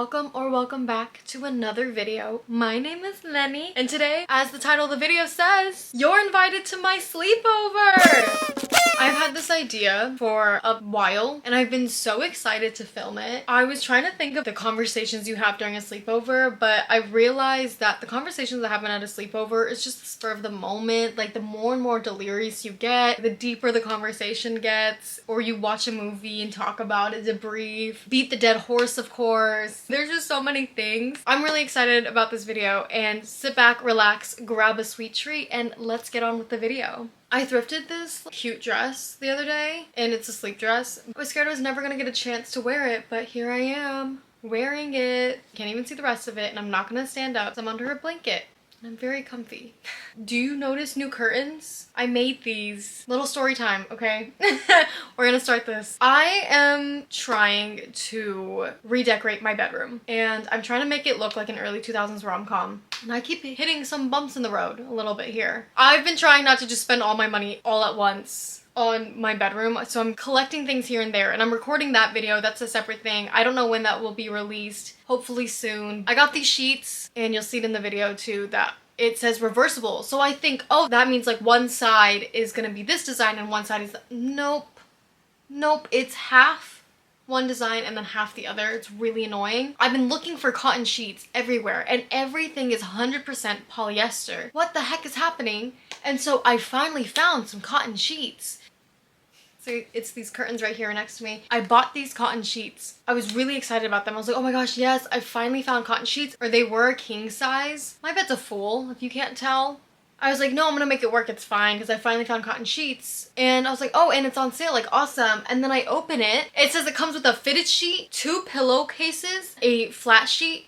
welcome back to another video. My name is Lenny, and today, as the title of the video says, you're invited to my sleepover! I've had this idea for a while, and I've been so excited to film it. I was trying to think of the conversations you have during a sleepover, but I realized that the conversations that happen at a sleepover is just the spur of the moment. Like, the more and more delirious you get, the deeper the conversation gets, or you watch a movie and talk about it, debrief, beat the dead horse, of course. There's just so many things. I'm really excited about this video, and sit back, relax, grab a sweet treat, and let's get on with the video. I thrifted this cute dress the other day, and it's a sleep dress. I was scared I was never gonna get a chance to wear it, but here I am, wearing it. Can't even see the rest of it, and I'm not gonna stand up. I'm under a blanket. I'm very comfy. Do you notice new curtains? I made these. Little story time, okay? We're gonna start this. I am trying to redecorate my bedroom, and I'm trying to make it look like an early 2000s rom-com. And I keep hitting some bumps in the road a little bit here. I've been trying not to just spend all my money all at once on my bedroom, so I'm collecting things here and there, and I'm recording that video. That's a separate thing. I don't know when that will be released. Hopefully soon. I got these sheets, and you'll see it in the video too, that it says reversible. So I think, oh, that means like one side is gonna be this design and one side is nope. Nope, it's half one design and then half the other. It's really annoying. I've been looking for cotton sheets everywhere, and everything is 100% polyester. What the heck is happening? And so I finally found some cotton sheets. So it's these curtains right here next to me. I bought these cotton sheets. I was really excited about them. I was like, oh my gosh, yes, I finally found cotton sheets. Or they were a king size. My bed's a full, if you can't tell. I was like, no, I'm gonna make it work, it's fine, because I finally found cotton sheets. And I was like, oh, and it's on sale, like, awesome. And then I open it. It says it comes with a fitted sheet, 2 pillowcases, a flat sheet.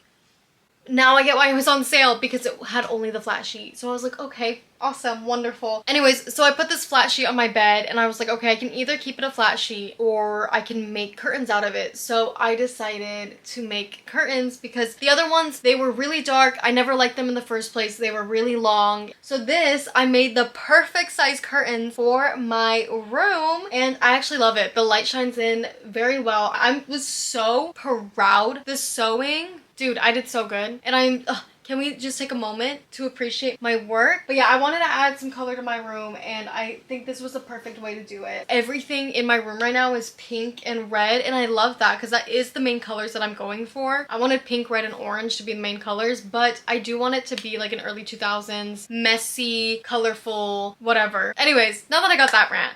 Now I get why it was on sale, because it had only the flat sheet. So I was like, okay, awesome, wonderful. Anyways, so I put this flat sheet on my bed, and I was like, okay, I can either keep it a flat sheet or I can make curtains out of it. So I decided to make curtains, because the other ones, they were really dark. I never liked them in the first place. They were really long. So this, I made the perfect size curtain for my room, and I actually love it. The light shines in very well. I was so proud. The sewing, dude, I did so good. And can we just take a moment to appreciate my work? But yeah, I wanted to add some color to my room, and I think this was the perfect way to do it. Everything in my room right now is pink and red, and I love that because that is the main colors that I'm going for. I wanted pink, red, and orange to be the main colors, but I do want it to be like an early 2000s, messy, colorful, whatever. Anyways, now that I got that rant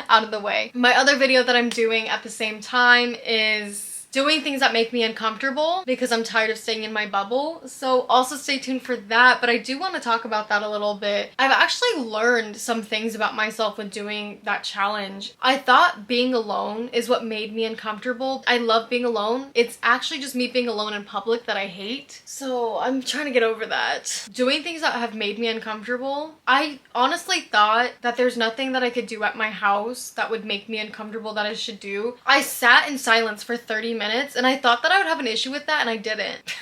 out of the way, my other video that I'm doing at the same time is doing things that make me uncomfortable, because I'm tired of staying in my bubble. So also stay tuned for that, but I do want to talk about that a little bit. I've actually learned some things about myself with doing that challenge. I thought being alone is what made me uncomfortable. I love being alone. It's actually just me being alone in public that I hate. So I'm trying to get over that. Doing things that have made me uncomfortable, I honestly thought that there's nothing that I could do at my house that would make me uncomfortable that I should do. I sat in silence for 30 minutes, and I thought that I would have an issue with that, and I didn't.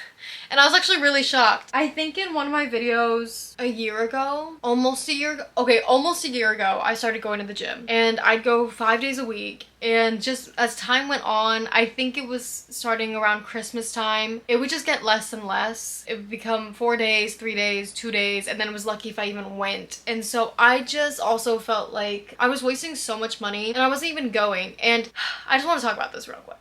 And I was actually really shocked. I think in one of my videos a year ago, almost a year ago, I started going to the gym, and I'd go 5 days a week. And just as time went on, I think it was starting around Christmas time, it would just get less and less. It would become 4 days, 3 days, 2 days, and then it was lucky if I even went. And so I just also felt like I was wasting so much money, and I wasn't even going. And I just want to talk about this real quick.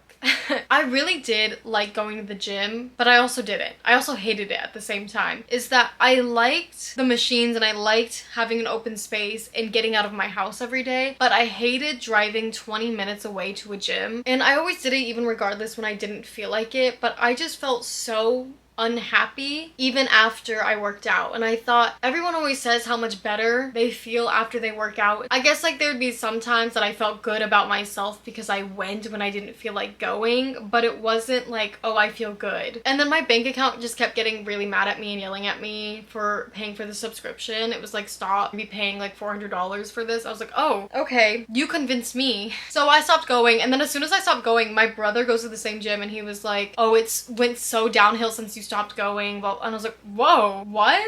I really did like going to the gym, but I also didn't. I also hated it at the same time. Is that I liked the machines, and I liked having an open space and getting out of my house every day, but I hated driving 20 minutes away to a gym. And I always did it even regardless when I didn't feel like it, but I just felt so unhappy even after I worked out. And I thought, everyone always says how much better they feel after they work out. I guess like there would be some times that I felt good about myself because I went when I didn't feel like going, but it wasn't like, oh, I feel good. And then my bank account just kept getting really mad at me and yelling at me for paying for the subscription. It was like, stop, be paying like $400 for this. I was like, oh, okay, you convinced me. So I stopped going, and then as soon as I stopped going, my brother goes to the same gym, and he was like, oh, it's went so downhill since you stopped going. Well, and I was like, whoa, what?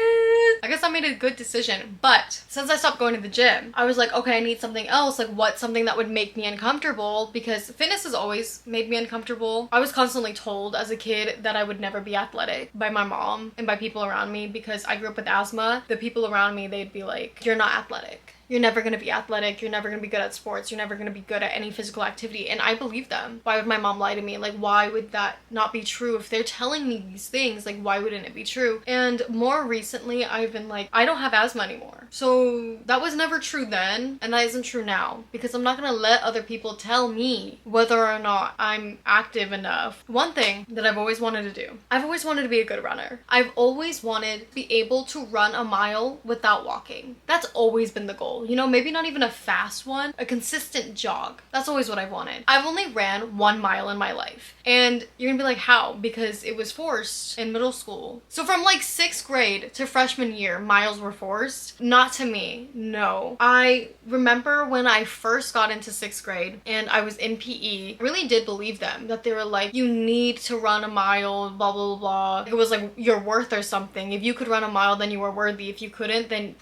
I guess I made a good decision. But since I stopped going to the gym, I was like, okay, I need something else. Like, what's something that would make me uncomfortable? Because fitness has always made me uncomfortable. I was constantly told as a kid that I would never be athletic by my mom and by people around me because I grew up with asthma. The people around me, they'd be like, you're not athletic. You're never going to be athletic. You're never going to be good at sports. You're never going to be good at any physical activity. And I believe them. Why would my mom lie to me? Like, why would that not be true? If they're telling me these things, like, why wouldn't it be true? And more recently, I've been like, I don't have asthma anymore. So that was never true then. And that isn't true now. Because I'm not going to let other people tell me whether or not I'm active enough. One thing that I've always wanted to do, I've always wanted to be a good runner. I've always wanted to be able to run a mile without walking. That's always been the goal. You know, maybe not even a fast one, a consistent jog. That's always what I've wanted. I've only ran 1 mile in my life. And you're gonna be like, how? Because it was forced in middle school. So from like 6th grade to freshman year, miles were forced. Not to me, no. I remember when I first got into 6th grade and I was in PE, I really did believe them, that they were like, you need to run a mile, blah, blah, blah. It was like your worth or something. If you could run a mile, then you were worthy. If you couldn't, then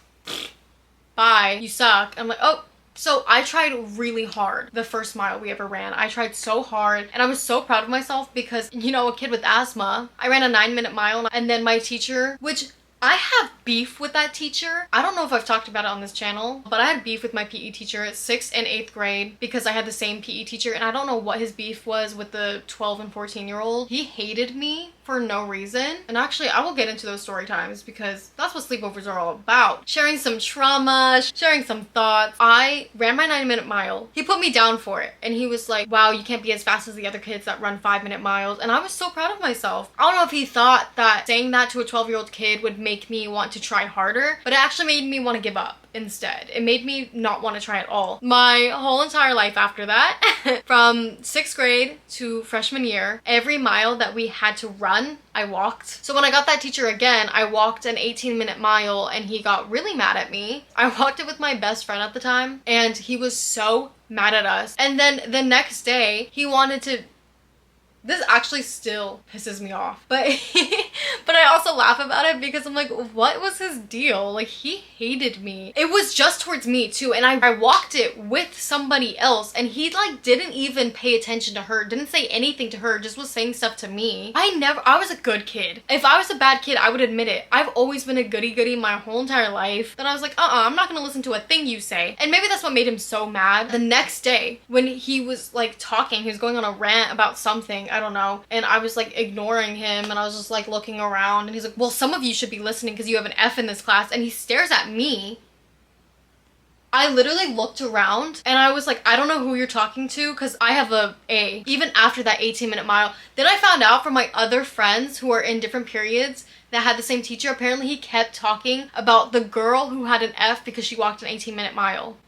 bye, you suck. I'm like, oh. So I tried really hard the first mile we ever ran. I tried so hard and I was so proud of myself because, you know, a kid with asthma, I ran a 9-minute mile and then my teacher, which I have beef with that teacher. I don't know if I've talked about it on this channel, but I had beef with my PE teacher at 6th and 8th grade because I had the same PE teacher and I don't know what his beef was with the 12 and 14-year-old. He hated me for no reason. And actually, I will get into those story times because that's what sleepovers are all about. Sharing some trauma, sharing some thoughts. I ran my 9-minute mile. He put me down for it. And he was like, wow, you can't be as fast as the other kids that run 5-minute miles. And I was so proud of myself. I don't know if he thought that saying that to a 12-year-old kid would make me want to try harder, but it actually made me want to give up instead. It made me not want to try at all. My whole entire life after that, from 6th grade to freshman year, every mile that we had to run, I walked. So when I got that teacher again, I walked an 18-minute mile and he got really mad at me. I walked it with my best friend at the time and he was so mad at us. And then the next day, he wanted to... This actually still pisses me off, but but I also laugh about it because I'm like, what was his deal? Like, he hated me. It was just towards me too, and I walked it with somebody else and he like didn't even pay attention to her, didn't say anything to her, just was saying stuff to me. I was a good kid. If I was a bad kid, I would admit it. I've always been a goody-goody my whole entire life. Then I was like, I'm not gonna listen to a thing you say. And maybe that's what made him so mad. The next day, when he was like talking, he was going on a rant about something, I don't know, and I was like ignoring him and I was just like looking around and he's like, well, some of you should be listening because you have an F in this class, and he stares at me. I literally looked around and I was like, I don't know who you're talking to because I have a A. Even after that 18-minute mile. Then I found out from my other friends who are in different periods that had the same teacher, apparently he kept talking about the girl who had an F because she walked an 18-minute mile.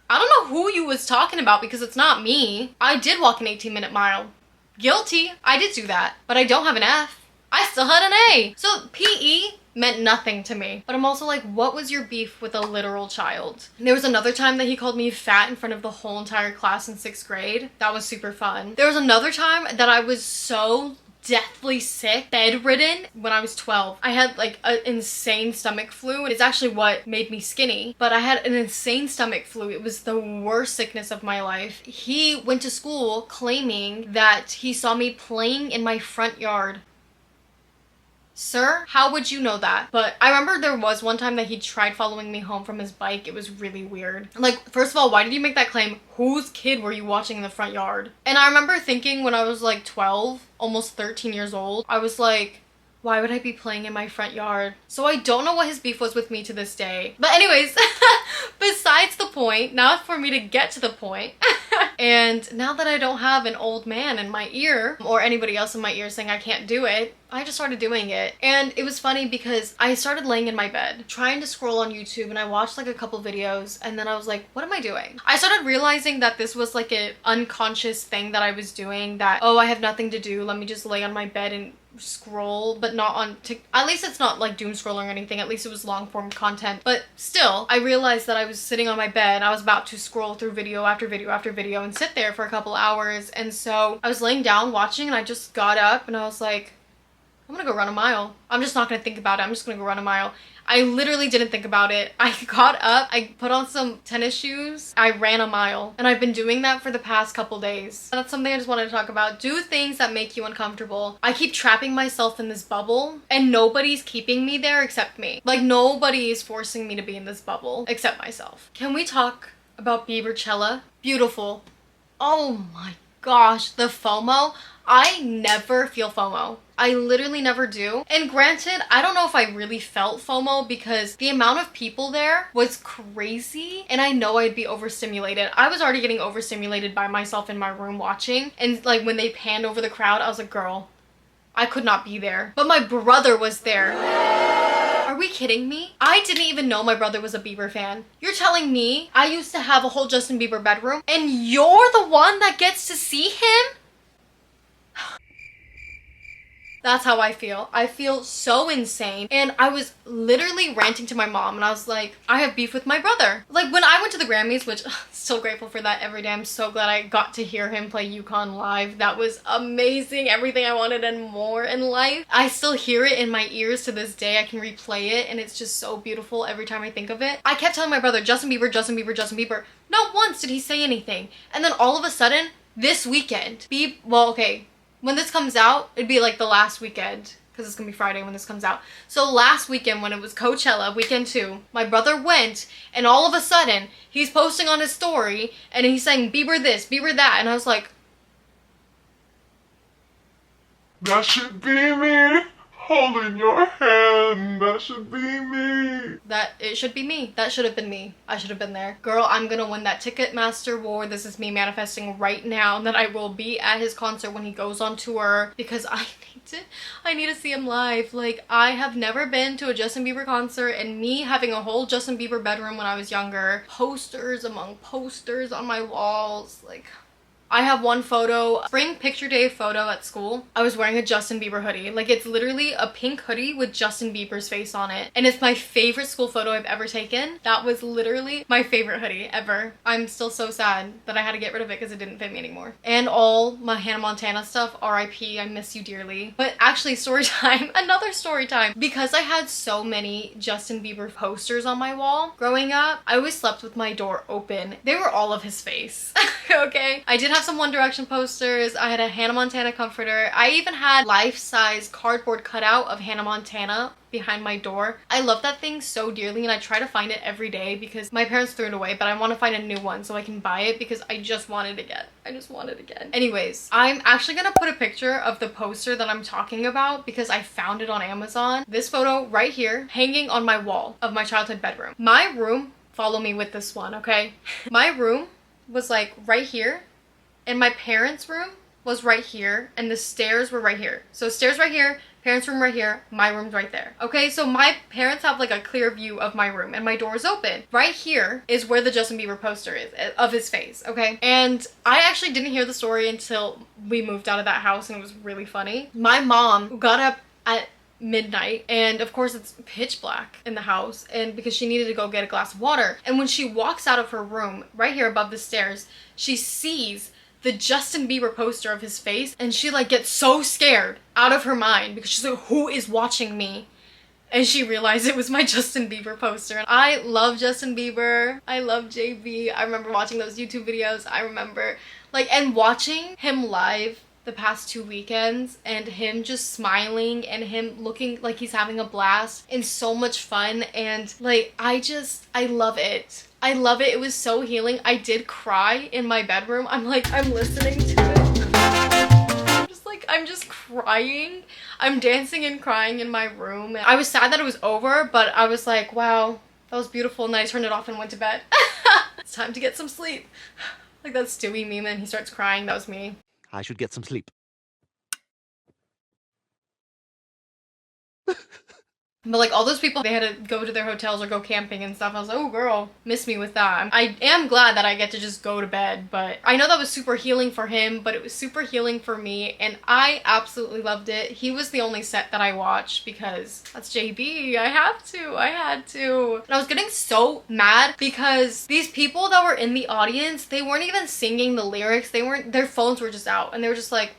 I don't know who you was talking about because it's not me. I did walk an 18-minute mile. Guilty. I did do that, but I don't have an F. I still had an A. So PE meant nothing to me. But I'm also like, what was your beef with a literal child? And there was another time that he called me fat in front of the whole entire class in 6th grade. That was super fun. There was another time that I was so deathly sick, bedridden when I was 12. I had like an insane stomach flu. It's actually what made me skinny, but I had an insane stomach flu. It was the worst sickness of my life. He went to school claiming that he saw me playing in my front yard. Sir, how would you know that? But I remember there was one time that he tried following me home from his bike. It was really weird. Like, first of all, why did you make that claim? Whose kid were you watching in the front yard? And I remember thinking when I was like 12, almost 13 years old, I was like, why would I be playing in my front yard? So I don't know what his beef was with me to this day. But anyways, besides the point, now for me to get to the point. And now that I don't have an old man in my ear or anybody else in my ear saying I can't do it, I just started doing it. And it was funny because I started laying in my bed trying to scroll on YouTube and I watched like a couple videos and then I was like, what am I doing? I started realizing that this was like an unconscious thing that I was doing, that, oh, I have nothing to do, let me just lay on my bed and scroll, but not on at least it's not like doom scrolling or anything, at least it was long form content. But still, I realized that I was sitting on my bed, I was about to scroll through video after video after video and sit there for a couple hours, and so I was laying down watching and I just got up and I was like, I'm gonna go run a mile. I'm just not gonna think about it. I'm just gonna go run a mile. I literally didn't think about it. I got up, I put on some tennis shoes, I ran a mile. And I've been doing that for the past couple days. That's something I just wanted to talk about. Do things that make you uncomfortable. I keep trapping myself in this bubble and nobody's keeping me there except me. Like nobody is forcing me to be in this bubble except myself. Can we talk about bieberchella? Beautiful. Oh my gosh, the FOMO. I never feel FOMO. I literally never do. And granted, I don't know if I really felt FOMO because the amount of people there was crazy and I know I'd be overstimulated. I was already getting overstimulated by myself in my room watching, and like when they panned over the crowd, I was like, girl, I could not be there. But my brother was there. Are we kidding me? I didn't even know my brother was a Bieber fan. You're telling me I used to have a whole Justin Bieber bedroom and you're the one that gets to see him? That's how I feel. I feel so insane. And I was literally ranting to my mom and I was like, I have beef with my brother. Like when I went to the Grammys, which still grateful for that every day. I'm so glad I got to hear him play Yukon live. That was amazing. Everything I wanted and more in life. I still hear it in my ears to this day. I can replay it and it's just so beautiful every time I think of it. I kept telling my brother, Justin Bieber, Justin Bieber, Justin Bieber. Not once did he say anything. And then all of a sudden, this weekend, when this comes out, it'd be like the last weekend because it's gonna be Friday when this comes out. So last weekend when it was Coachella, weekend 2, my brother went and all of a sudden he's posting on his story and he's saying Bieber this, Bieber that. And I was like, that should be me. Holding your hand, that should be me. It should be me. That should have been me. I should have been there. Girl, I'm gonna win that Ticketmaster war. This is me manifesting right now that I will be at his concert when he goes on tour because I need to see him live. Like, I have never been to a Justin Bieber concert, and me having a whole Justin Bieber bedroom when I was younger, posters among posters on my walls, like, I have one photo, spring picture day photo at school. I was wearing a Justin Bieber hoodie. Like it's literally a pink hoodie with Justin Bieber's face on it. And it's my favorite school photo I've ever taken. That was literally my favorite hoodie ever. I'm still so sad that I had to get rid of it because it didn't fit me anymore. And all my Hannah Montana stuff, RIP, I miss you dearly. But actually story time, another story time. Because I had so many Justin Bieber posters on my wall growing up, I always slept with my door open. They were all of his face, okay? I did have some One Direction posters. I had a Hannah Montana comforter. I even had life-size cardboard cutout of Hannah Montana behind my door. I love that thing so dearly and I try to find it every day because my parents threw it away, but I want to find a new one so I can buy it because I just want it again. I just want it again. Anyways, I'm actually gonna put a picture of the poster that I'm talking about because I found it on Amazon. This photo right here hanging on my wall of my childhood bedroom. My room, follow me with this one, okay? My room was like right here and my parents' room was right here and the stairs were right here. So stairs right here, parents' room right here, my room's right there. Okay, so my parents have like a clear view of my room and my door is open. Right here is where the Justin Bieber poster is of his face, okay? And I actually didn't hear the story until we moved out of that house and it was really funny. My mom got up at midnight and of course it's pitch black in the house and because she needed to go get a glass of water. And when she walks out of her room right here above the stairs, she sees the Justin Bieber poster of his face and she like gets so scared out of her mind because she's like, who is watching me? And she realized it was my Justin Bieber poster. And I love Justin Bieber. I love JB. I remember watching those YouTube videos. I remember like, and watching him live the past 2 weekends and him just smiling and him looking like he's having a blast and so much fun. And like, I love it. I love it. It was so healing. I did cry in my bedroom. I'm listening to it. I'm just crying. I'm dancing and crying in my room. I was sad that it was over, but I was like, wow, that was beautiful. And then I turned it off and went to bed. It's time to get some sleep. Like that Stewie meme and he starts crying. That was me. I should get some sleep. But like all those people, they had to go to their hotels or go camping and stuff. I was like, oh girl, miss me with that. I am glad that I get to just go to bed, but I know that was super healing for him, but it was super healing for me and I absolutely loved it. He was the only set that I watched because that's JB. I had to. And I was getting so mad because these people that were in the audience, they weren't even singing the lyrics. Their phones were just out and they were just like,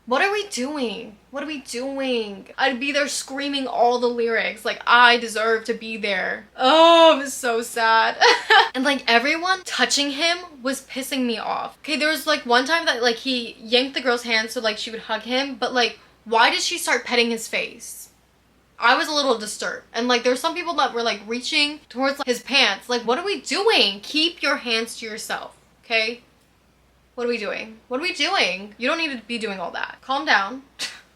What are we doing? What are we doing? I'd be there screaming all the lyrics. Like, I deserve to be there. Oh, it was so sad. And like everyone touching him was pissing me off. Okay, there was like one time that like he yanked the girl's hand so like she would hug him. But like, why did she start petting his face? I was a little disturbed. And like there's some people that were like reaching towards like, his pants. Like, what are we doing? Keep your hands to yourself, okay? What are we doing? What are we doing? You don't need to be doing all that. Calm down.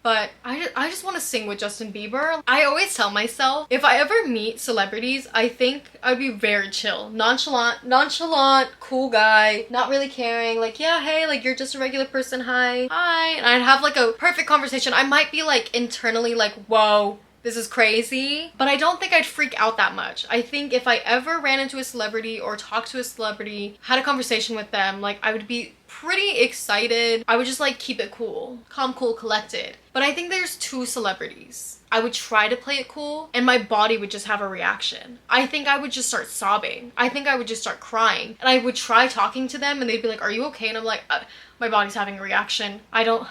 But I just want to sing with Justin Bieber. I always tell myself, if I ever meet celebrities, I think I'd be very chill. Nonchalant, cool guy, not really caring. Like, yeah, hey, like, you're just a regular person, hi. And I'd have like a perfect conversation. I might be like internally like, whoa, this is crazy, but I don't think I'd freak out that much. I think if I ever ran into a celebrity or talked to a celebrity, had a conversation with them, like I would be pretty excited. I would just like keep it cool, calm, cool, collected. But I think there's two celebrities. I would try to play it cool and my body would just have a reaction. I think I would just start sobbing. I think I would just start crying. And I would try talking to them and they'd be like, are you okay? And I'm like, my body's having a reaction. I don't...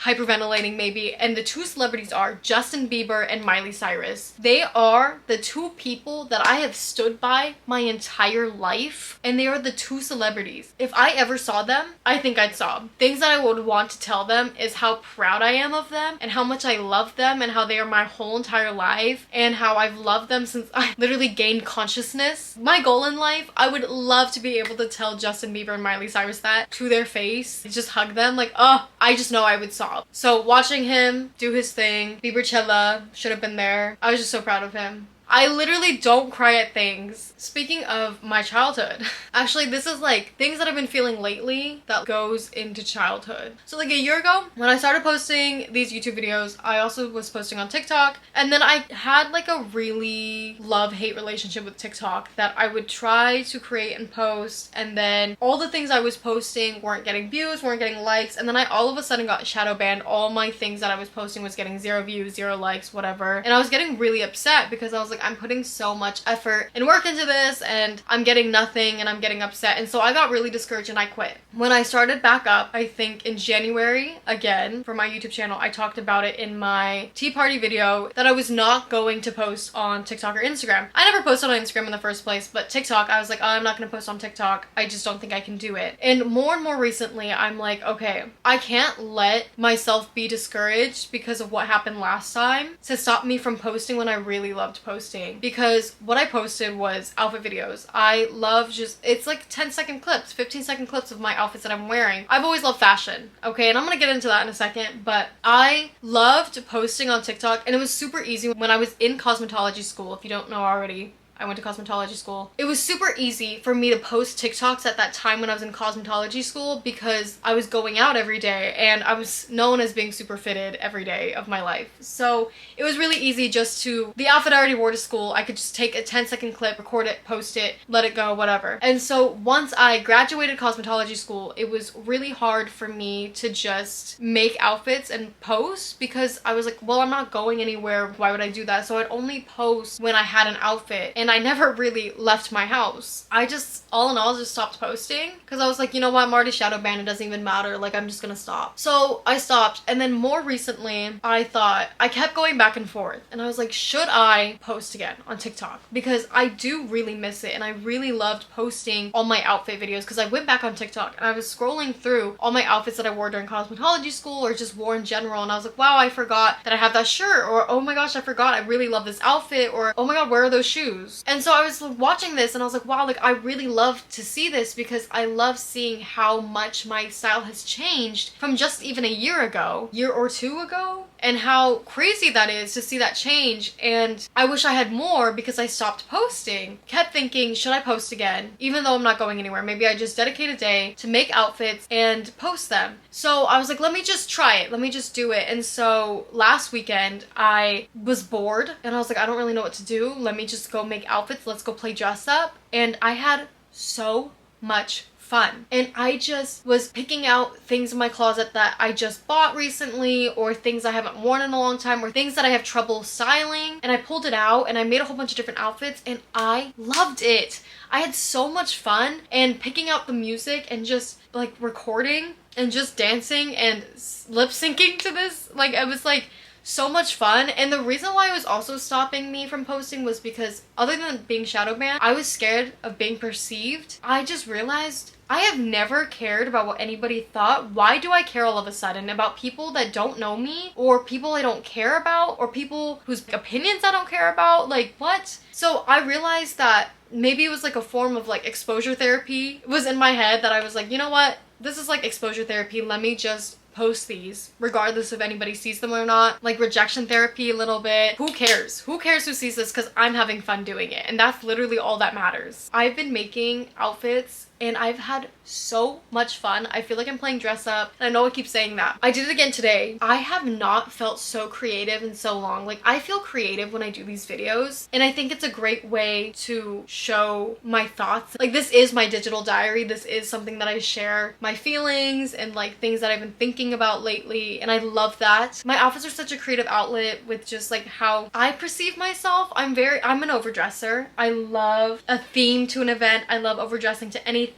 hyperventilating maybe. And the two celebrities are Justin Bieber and Miley Cyrus. They are the two people that I have stood by my entire life, and they are the two celebrities. If I ever saw them, I think I'd sob. Things that I would want to tell them is how proud I am of them and how much I love them and how they are my whole entire life and how I've loved them since I literally gained consciousness. My goal in life, I would love to be able to tell Justin Bieber and Miley Cyrus that to their face, just hug them like, oh, I just know I would sob. So watching him do his thing, bieberchella, should have been there. I was just so proud of him. I literally don't cry at things. Speaking of my childhood, actually this is like things that I've been feeling lately that goes into childhood. So like a year ago when I started posting these YouTube videos, I also was posting on TikTok, and then I had like a really love-hate relationship with TikTok that I would try to create and post, and then all the things I was posting weren't getting views, weren't getting likes, and then I all of a sudden got shadow banned. All my things that I was posting was getting 0 views, 0 likes, whatever, and I was getting really upset because I was like, I'm putting so much effort and work into this and I'm getting nothing and I'm getting upset. And so I got really discouraged and I quit. When I started back up, I think in January again for my YouTube channel, I talked about it in my tea party video that I was not going to post on TikTok or Instagram. I never posted on Instagram in the first place, but TikTok, I was like, oh, I'm not going to post on TikTok. I just don't think I can do it. And more recently, I'm like, okay, I can't let myself be discouraged because of what happened last time to stop me from posting when I really loved posting. Because what I posted was outfit videos. I love just, it's like 10-second clips, 15-second clips of my outfits that I'm wearing. I've always loved fashion, okay? And I'm gonna get into that in a second, but I loved posting on TikTok, and it was super easy when I was in cosmetology school. If you don't know already, I went to cosmetology school. It was super easy for me to post TikToks at that time when I was in cosmetology school because I was going out every day and I was known as being super fitted every day of my life. So it was really easy just to, the outfit I already wore to school, I could just take a 10-second clip, record it, post it, let it go, whatever. And so once I graduated cosmetology school, it was really hard for me to just make outfits and post because I was like, well, I'm not going anywhere. Why would I do that? So I'd only post when I had an outfit. And I never really left my house. I just, all in all, just stopped posting because I was like, you know what, I'm already shadow banned, it doesn't even matter, like I'm just gonna stop. So I stopped, and then more recently I thought, I kept going back and forth and I was like, should I post again on TikTok? Because I do really miss it and I really loved posting all my outfit videos because I went back on TikTok and I was scrolling through all my outfits that I wore during cosmetology school or just wore in general, and I was like, wow, I forgot that I have that shirt, or oh my gosh, I forgot I really love this outfit, or oh my god, where are those shoes? And so I was watching this and I was like, wow, like I really love to see this because I love seeing how much my style has changed from just even a year or two ago, and how crazy that is to see that change. And I wish I had more because I stopped posting. Kept thinking, should I post again? Even though I'm not going anywhere, maybe I just dedicate a day to make outfits and post them. So I was like, let me just try it. Let me just do it. And so last weekend I was bored and I was like, I don't really know what to do. Let me just go make outfits. Let's go play dress up. And I had so much fun. And I just was picking out things in my closet that I just bought recently, or things I haven't worn in a long time, or things that I have trouble styling. And I pulled it out and I made a whole bunch of different outfits and I loved it. I had so much fun, and picking out the music and just like recording and just dancing and lip syncing to this. Like, it was like so much fun. And the reason why it was also stopping me from posting was because other than being shadow banned, I was scared of being perceived. I just realized I have never cared about what anybody thought. Why do I care all of a sudden about people that don't know me, or people I don't care about, or people whose opinions I don't care about? Like, what? So I realized that maybe it was like a form of like exposure therapy. It was in my head that I was like, you know what? This is like exposure therapy. Let me just post these regardless if anybody sees them or not. Like rejection therapy a little bit. Who cares? Who cares who sees this? Because I'm having fun doing it, and that's literally all that matters. I've been making outfits and I've had so much fun. I feel like I'm playing dress up, and I know I keep saying that. I did it again today. I have not felt so creative in so long. Like, I feel creative when I do these videos, and I think it's a great way to show my thoughts. Like, this is my digital diary. This is something that I share my feelings and like things that I've been thinking about lately, and I love that. My outfits are such a creative outlet with just like how I perceive myself. I'm an overdresser. I love a theme to an event. I love overdressing to anything.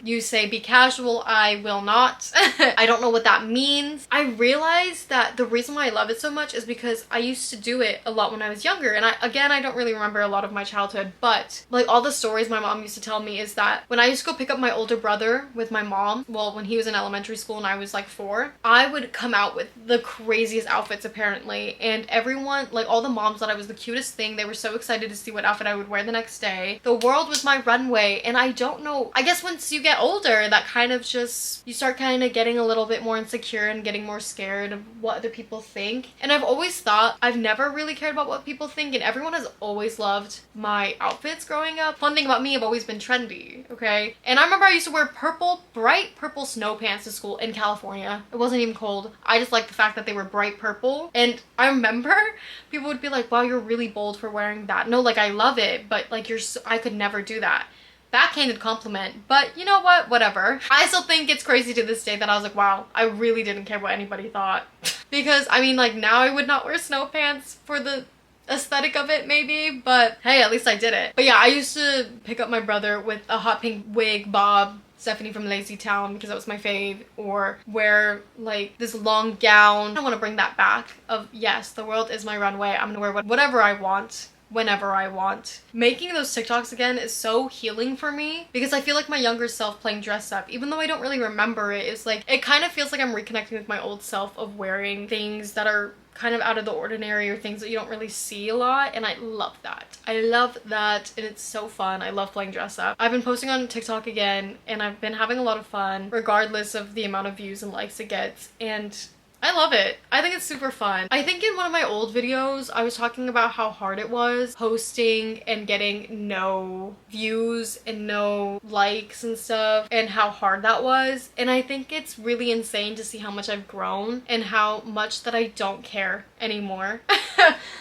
You say be casual, I will not. I don't know what that means. I realized that the reason why I love it so much is because I used to do it a lot when I was younger, and I don't really remember a lot of my childhood, but like all the stories my mom used to tell me is that when I used to go pick up my older brother with my mom, well, when he was in elementary school and I was like 4, I would come out with the craziest outfits apparently, and everyone, like all the moms, thought I was the cutest thing. They were so excited to see what outfit I would wear the next day. The world was my runway, and I don't know, I guess once you get older, that kind of just, you start kind of getting a little bit more insecure and getting more scared of what other people think. And I've always thought, I've never really cared about what people think, and everyone has always loved my outfits growing up. Fun thing about me, I've always been trendy, okay? And I remember I used to wear bright purple snow pants to school in California. It wasn't even cold. I just liked the fact that they were bright purple. And I remember people would be like, wow, you're really bold for wearing that. No, like, I love it, but like, I could never do that. Backhanded compliment, but you know what, whatever. I still think it's crazy to this day that I was like, wow, I really didn't care what anybody thought. Because I mean, like, now I would not wear snow pants for the aesthetic of it maybe, but hey, at least I did it. But yeah, I used to pick up my brother with a hot pink wig bob, Stephanie from Lazy Town, because that was my fave, or wear like this long gown. I want to bring that back of, yes, the world is my runway. I'm gonna wear whatever I want, whenever I want. Making those TikToks again is so healing for me, because I feel like my younger self playing dress up, even though I don't really remember it. It's like, it kind of feels like I'm reconnecting with my old self of wearing things that are kind of out of the ordinary, or things that you don't really see a lot, and I love that. I love that, and it's so fun. I love playing dress up. I've been posting on TikTok again, and I've been having a lot of fun regardless of the amount of views and likes it gets, and I love it. I think it's super fun. I think in one of my old videos, I was talking about how hard it was posting and getting no views and no likes and stuff, and how hard that was. And I think it's really insane to see how much I've grown and how much that I don't care anymore.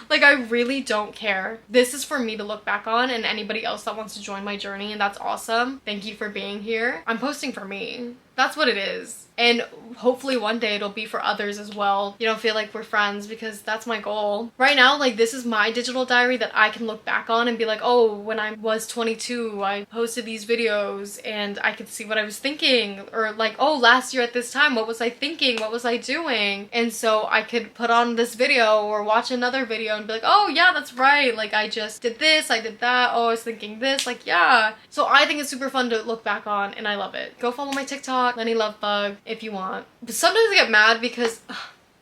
Like, I really don't care. This is for me to look back on, and anybody else that wants to join my journey, and that's awesome. Thank you for being here. I'm posting for me. That's what it is. And hopefully one day it'll be for others as well. You don't feel like we're friends, because that's my goal. Right now, like, this is my digital diary that I can look back on and be like, oh, when I was 22, I posted these videos and I could see what I was thinking. Or like, oh, last year at this time, what was I thinking? What was I doing? And so I could put on this video or watch another video and be like, oh yeah, that's right. Like, I just did this, I did that. Oh, I was thinking this, like, yeah. So I think it's super fun to look back on, and I love it. Go follow my TikTok, Lenny Lovebug, if you want. But sometimes I get mad because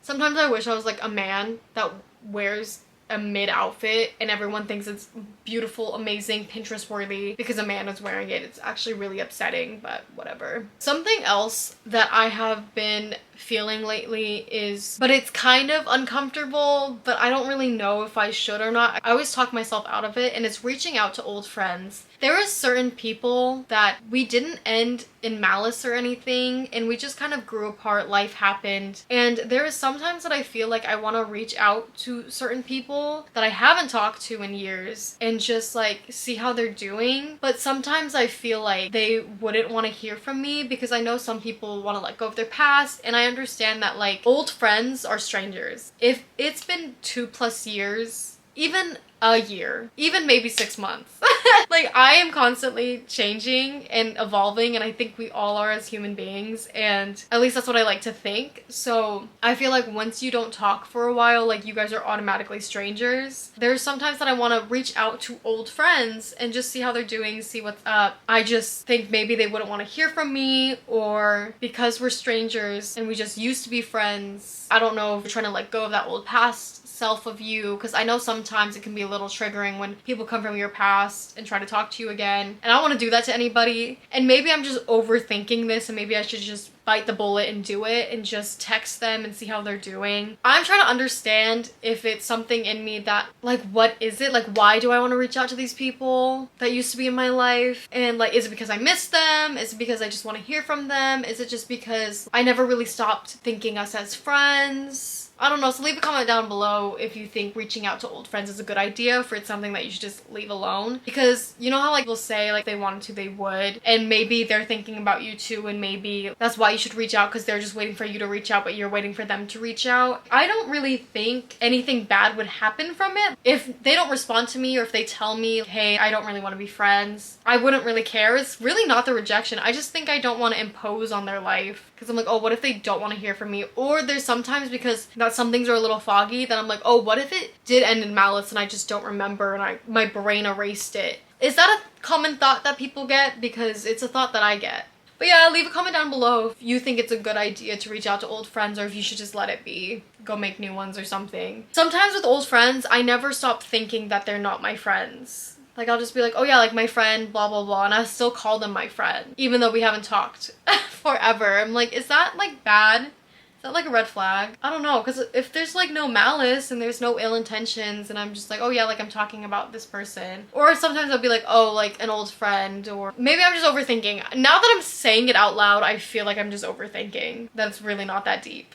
sometimes I wish I was like a man that wears a mid outfit and everyone thinks it's beautiful, amazing, Pinterest worthy because a man is wearing it. It's actually really upsetting, but whatever. Something else that I have been feeling lately is, but it's kind of uncomfortable, but I don't really know if I should or not. I always talk myself out of it, and it's reaching out to old friends. There are certain people that we didn't end in malice or anything, and we just kind of grew apart, life happened, and there is sometimes that I feel like I want to reach out to certain people that I haven't talked to in years and just like see how they're doing. But sometimes I feel like they wouldn't want to hear from me, because I know some people want to let go of their past, and I understand that like old friends are strangers. If it's been 2+ years, even a year, even maybe 6 months, Like, I am constantly changing and evolving, and I think we all are as human beings, and at least that's what I like to think. So I feel like once you don't talk for a while, like, you guys are automatically strangers. There's sometimes that I want to reach out to old friends and just see how they're doing, see what's up. I just think maybe they wouldn't want to hear from me, or because we're strangers and we just used to be friends, I don't know if you're trying to let go of that old past self of you, because I know sometimes it can be a little triggering when people come from your past and try to talk to you again, and I don't want to do that to anybody. And maybe I'm just overthinking this, and maybe I should just bite the bullet and do it and just text them and see how they're doing. I'm trying to understand if it's something in me that, like, what is it? Like, why do I want to reach out to these people that used to be in my life? And, like, is it because I miss them? Is it because I just want to hear from them? Is it just because I never really stopped thinking us as friends? I don't know, so leave a comment down below if you think reaching out to old friends is a good idea, or if it's something that you should just leave alone. Because you know how, like, they'll say, like, they wanted to, they would, and maybe they're thinking about you too, and maybe that's why you should reach out, because they're just waiting for you to reach out, but you're waiting for them to reach out. I don't really think anything bad would happen from it. If they don't respond to me, or if they tell me, hey, I don't really want to be friends, I wouldn't really care. It's really not the rejection. I just think I don't want to impose on their life, because I'm like, oh, what if they don't want to hear from me? Or there's sometimes, because that some things are a little foggy, then I'm like, oh, what if it did end in malice and I just don't remember and my brain erased it? Is that a common thought that people get? Because it's a thought that I get. But yeah, leave a comment down below if you think it's a good idea to reach out to old friends, or if you should just let it be. Go make new ones or something. Sometimes with old friends, I never stop thinking that they're not my friends. Like, I'll just be like, oh yeah, like, my friend, blah, blah, blah, and I still call them my friend, even though we haven't talked forever. I'm like, is that, like, bad? Is that, like, a red flag? I don't know, because if there's, like, no malice and there's no ill intentions, and I'm just like, oh yeah, like, I'm talking about this person. Or sometimes I'll be like, oh, like, an old friend, or maybe I'm just overthinking. Now that I'm saying it out loud, I feel like I'm just overthinking. That's really not that deep.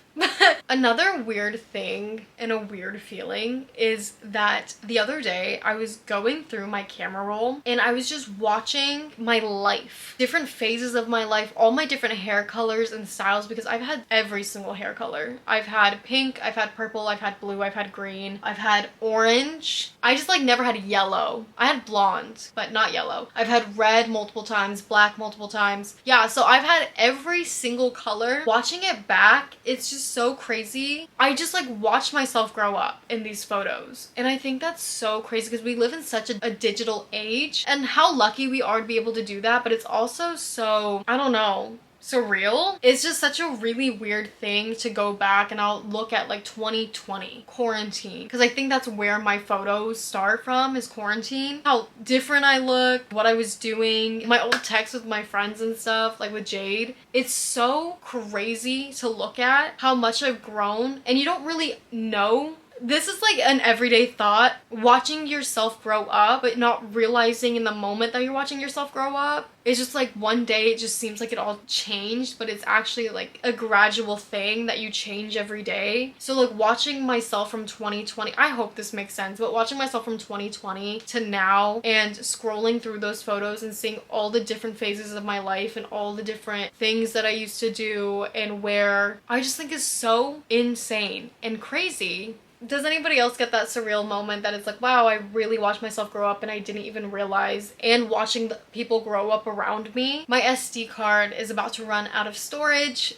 Another weird thing and a weird feeling is that the other day I was going through my camera roll and I was just watching my life, different phases of my life, all my different hair colors and styles, because I've had every single hair color. I've had pink, I've had purple, I've had blue, I've had green, I've had orange. I just, like, never had yellow. I had blonde, but not yellow. I've had red multiple times, black multiple times. Yeah, so I've had every single color. Watching it back, it's just so crazy. I just, like, watch myself grow up in these photos, and I think that's so crazy because we live in such a digital age, and how lucky we are to be able to do that. But it's also so, I don't know, surreal. It's just such a really weird thing to go back and I'll look at, like, 2020 quarantine, because I think that's where my photos start from, is quarantine. How different I looked, what I was doing, my old texts with my friends and stuff, like with Jade. It's so crazy to look at how much I've grown, and you don't really know. This is like an everyday thought, watching yourself grow up, but not realizing in the moment that you're watching yourself grow up. It's just like one day it just seems like it all changed, but it's actually like a gradual thing that you change every day. So, like, watching myself from 2020, I hope this makes sense, but watching myself from 2020 to now and scrolling through those photos and seeing all the different phases of my life and all the different things that I used to do and where, I just think is so insane and crazy. Does anybody else get that surreal moment that it's like, wow, I really watched myself grow up and I didn't even realize? And watching the people grow up around me. My SD card is about to run out of storage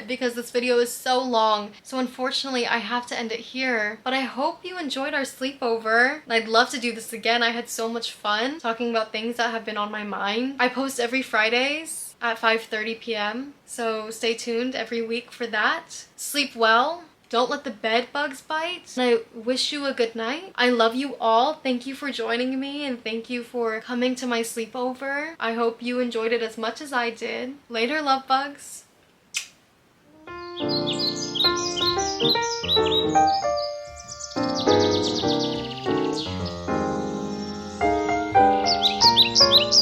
because this video is so long. So unfortunately, I have to end it here. But I hope you enjoyed our sleepover. I'd love to do this again. I had so much fun talking about things that have been on my mind. I post every Fridays at 5:30 p.m. So stay tuned every week for that. Sleep well. Don't let the bed bugs bite. And I wish you a good night. I love you all. Thank you for joining me, and thank you for coming to my sleepover. I hope you enjoyed it as much as I did. Later, love bugs.